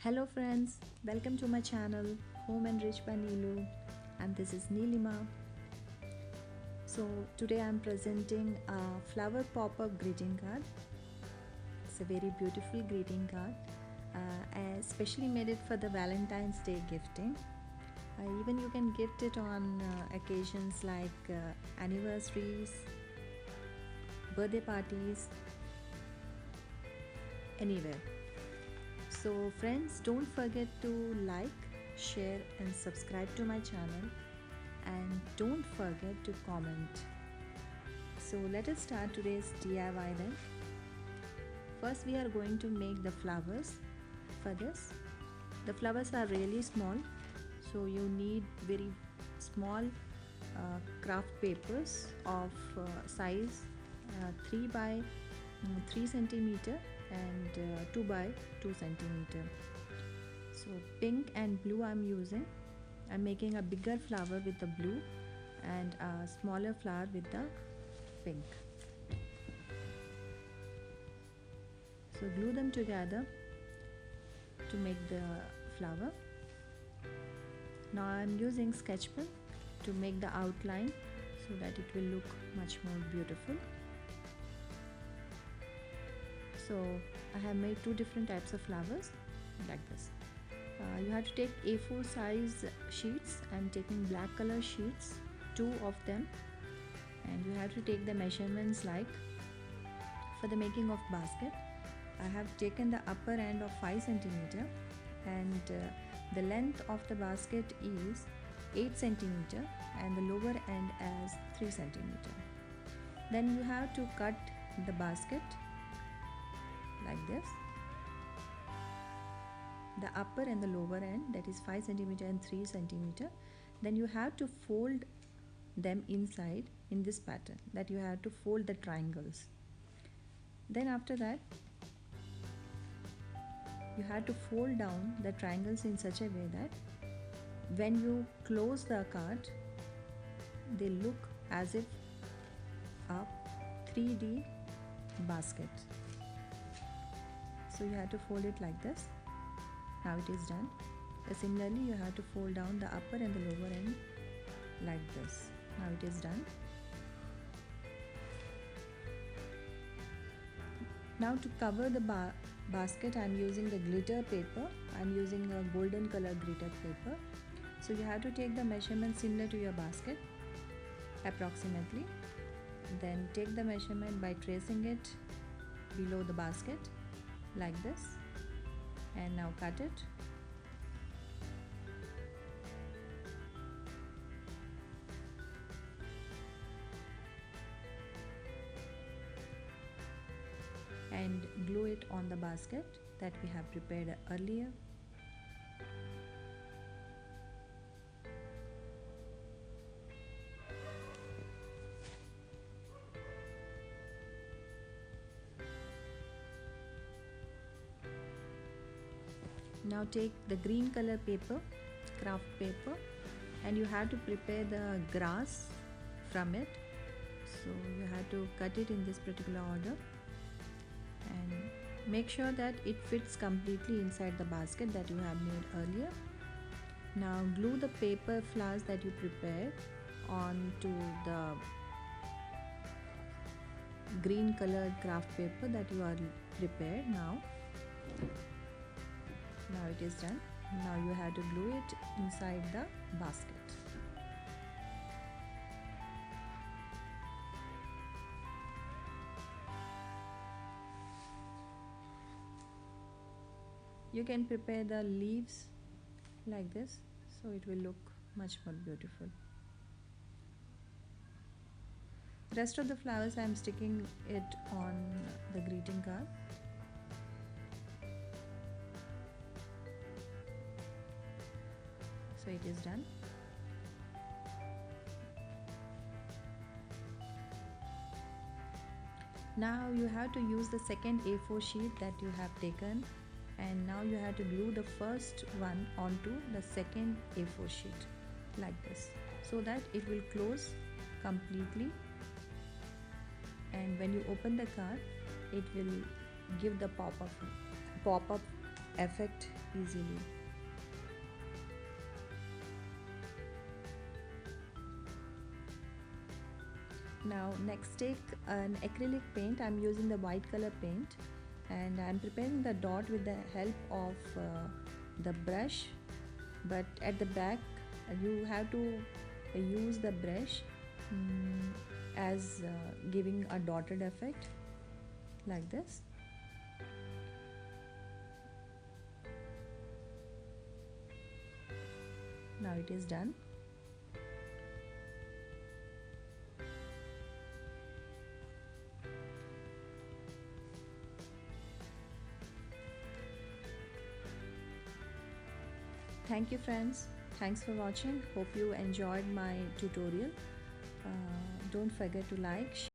Hello friends, welcome to my channel Home Enriched by Neelu, and this is Neelima. So today I am presenting a flower pop-up greeting card. It's a very beautiful greeting card. I especially made it for the Valentine's Day gifting. Even you can gift it on occasions like anniversaries, birthday parties, anywhere. So friends, don't forget to like, share and subscribe to my channel, and don't forget to comment. So let us start today's DIY then. First we are going to make the flowers. For this, the flowers are really small, so you need very small craft papers of size 3 by 3 centimeter and 2 by 2 centimeter. So pink and blue I'm using. I'm making a bigger flower with the blue and a smaller flower with the pink. So glue them together to make the flower. Now I'm using sketch pen to make the outline so that it will look much more beautiful. So I have made two different types of flowers like this. You have to take A4 size sheets. I'm taking black color sheets, 2 of them, and you have to take the measurements like for the making of basket. I have taken the upper end of 5 centimeter and the length of the basket is 8 centimeter and the lower end as 3 centimeter. Then you have to cut the basket like this. The upper and the lower end, that is 5 centimeter and 3 centimeter. Then you have to fold them inside in this pattern, that you have to fold the triangles. Then after that you have to fold down the triangles in such a way that when you close the card they look as if a 3D basket. So you have to fold it like this. Now it is done. Similarly you have to fold down the upper and the lower end like this. Now it is done. Now to cover the basket, I am using the glitter paper. I am using a golden color glitter paper. So you have to take the measurement similar to your basket approximately. Then take the measurement by tracing it below the basket like this, and now cut it. And glue it on the basket that we have prepared earlier. Now take the green color paper, craft paper, and you have to prepare the grass from it. So you have to cut it in this particular order and make sure that it fits completely inside the basket that you have made earlier. Now glue the paper flowers that you prepared onto the green colored craft paper that you are prepared now. Now it is done. Now you have to glue it inside the basket. You can prepare the leaves like this, so it will look much more beautiful. Rest of the flowers I am sticking it on the greeting card. So it is done. Now you have to use the second A4 sheet that you have taken, and now you have to glue the first one onto the second A4 sheet like this, so that it will close completely, and when you open the card it will give the pop-up effect easily. Now next, take an acrylic paint. I'm using the white color paint, and I'm preparing the dot with the help of the brush, but at the back you have to use the brush mm, as giving a dotted effect like this. Now it is done. Thank you friends. Thanks for watching. Hope you enjoyed my tutorial. Don't forget to like,